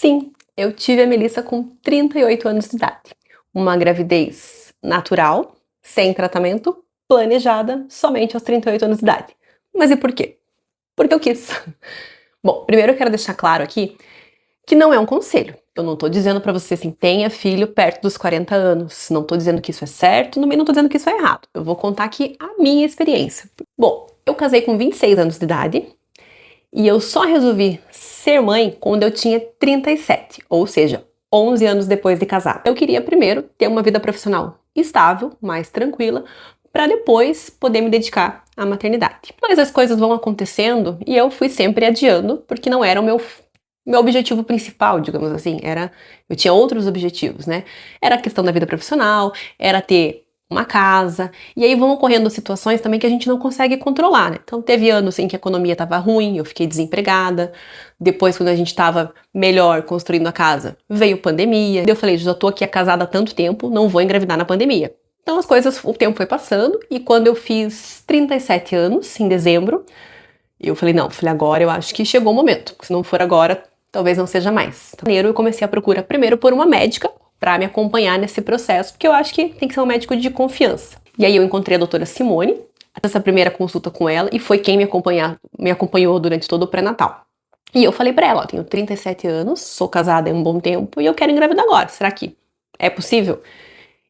Sim, eu tive a Melissa com 38 anos de idade. Uma gravidez natural, sem tratamento, planejada somente aos 38 anos de idade. Mas e por quê? Porque eu quis. Bom, primeiro eu quero deixar claro aqui que não é um conselho. Eu não tô dizendo pra você assim, tenha filho perto dos 40 anos. Não tô dizendo que isso é certo, também não tô dizendo que isso é errado. Eu vou contar aqui a minha experiência. Bom, eu casei com 26 anos de idade e eu só resolvi ser mãe quando eu tinha 37, ou seja, 11 anos depois de casar. Eu queria primeiro ter uma vida profissional estável, mais tranquila, para depois poder me dedicar à maternidade. Mas as coisas vão acontecendo e eu fui sempre adiando, porque não era o meu objetivo principal, digamos assim. Eu tinha outros objetivos, né? Era a questão da vida profissional, era ter uma casa, e aí vão ocorrendo situações também que a gente não consegue controlar, né? Então teve anos em que a economia estava ruim, eu fiquei desempregada, depois quando a gente estava melhor construindo a casa, veio pandemia, eu falei, já tô aqui casada há tanto tempo, não vou engravidar na pandemia. Então as coisas, o tempo foi passando, e quando eu fiz 37 anos, em dezembro, eu falei, não, agora eu acho que chegou o momento, se não for agora, talvez não seja mais. Então, em janeiro eu comecei a procurar primeiro por uma médica, para me acompanhar nesse processo, porque eu acho que tem que ser um médico de confiança. E aí eu encontrei a doutora Simone, essa primeira consulta com ela, e foi quem me acompanhou durante todo o pré-natal. E eu falei para ela, ó, tenho 37 anos, sou casada há um bom tempo e eu quero engravidar agora, será que é possível?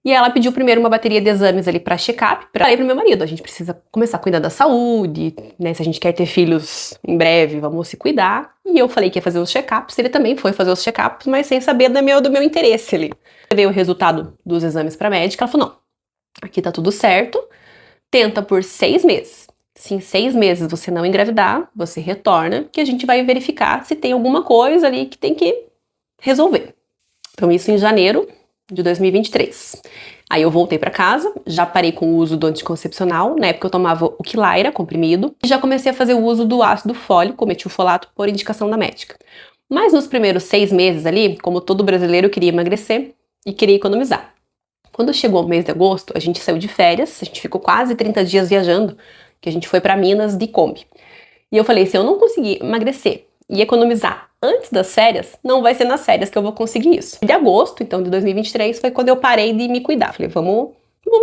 E ela pediu primeiro uma bateria de exames ali para check-up. Falei pro meu marido, a gente precisa começar a cuidar da saúde, né? Se a gente quer ter filhos em breve, vamos se cuidar. E eu falei que ia fazer os check-ups, ele também foi fazer os check-ups, mas sem saber do meu interesse ali. Veio o resultado dos exames pra médica, ela falou, não, aqui tá tudo certo, tenta por 6 meses. Se em 6 meses você não engravidar, você retorna, que a gente vai verificar se tem alguma coisa ali que tem que resolver. Então isso em janeiro de 2023. Aí eu voltei pra casa, já parei com o uso do anticoncepcional, na época eu tomava o Quilaira, comprimido, e já comecei a fazer o uso do ácido fólico, metilfolato, por indicação da médica. Mas nos primeiros 6 meses ali, como todo brasileiro, eu queria emagrecer e queria economizar. Quando chegou o mês de agosto, a gente saiu de férias, a gente ficou quase 30 dias viajando, que a gente foi pra Minas de Kombi. E eu falei, se eu não conseguir emagrecer e economizar antes das férias, não vai ser nas férias que eu vou conseguir isso. De agosto, então, de 2023, foi quando eu parei de me cuidar. Falei, vamos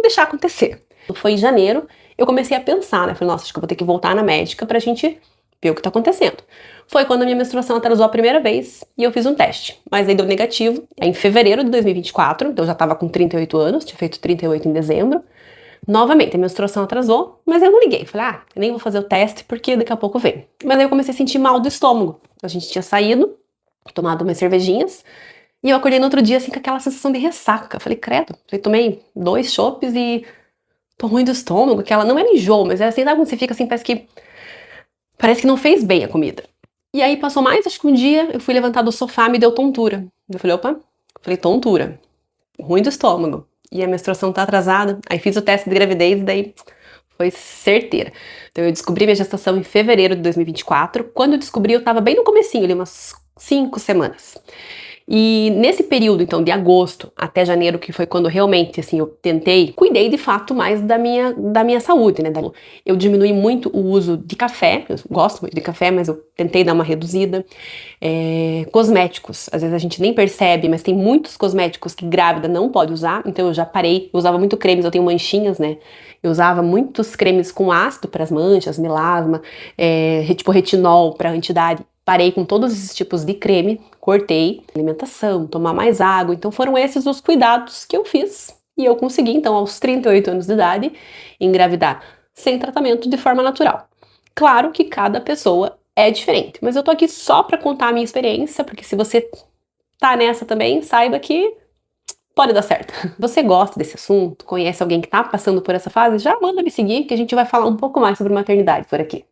deixar acontecer. Foi em janeiro, eu comecei a pensar, né? Falei, nossa, acho que eu vou ter que voltar na médica pra gente ver o que tá acontecendo. Foi quando a minha menstruação atrasou a primeira vez e eu fiz um teste, mas aí deu negativo. Em fevereiro de 2024, então eu já tava com 38 anos, tinha feito 38 em dezembro. Novamente, a menstruação atrasou, mas eu não liguei. Falei, eu nem vou fazer o teste porque daqui a pouco vem. Mas aí eu comecei a sentir mal do estômago. A gente tinha saído, tomado umas cervejinhas, e eu acordei no outro dia assim com aquela sensação de ressaca. Falei, credo. Falei, tomei 2 chopes e tô ruim do estômago. Aquela não era enjoo, mas é assim, sabe quando você fica assim, parece que não fez bem a comida. E aí passou mais, acho que um dia eu fui levantar do sofá, me deu tontura. Eu falei, opa, tontura, ruim do estômago. E a menstruação tá atrasada. Aí fiz o teste de gravidez e daí foi certeira. Então eu descobri minha gestação em fevereiro de 2024. Quando eu descobri, eu tava bem no comecinho, ali umas 5 semanas. E nesse período, então, de agosto até janeiro, que foi quando realmente, assim, eu cuidei de fato mais da minha saúde, né? Eu diminui muito o uso de café, eu gosto muito de café, mas eu tentei dar uma reduzida. Cosméticos, às vezes a gente nem percebe, mas tem muitos cosméticos que grávida não pode usar, então eu já parei, eu usava muito cremes, eu tenho manchinhas, né? Eu usava muitos cremes com ácido para as manchas, melasma, tipo retinol para anti-idade. Parei com todos esses tipos de creme, cortei, alimentação, tomar mais água, então foram esses os cuidados que eu fiz e eu consegui, então, aos 38 anos de idade, engravidar sem tratamento de forma natural. Claro que cada pessoa é diferente, mas eu tô aqui só pra contar a minha experiência, porque se você tá nessa também, saiba que pode dar certo. Se você gosta desse assunto, conhece alguém que tá passando por essa fase, já manda me seguir que a gente vai falar um pouco mais sobre maternidade por aqui.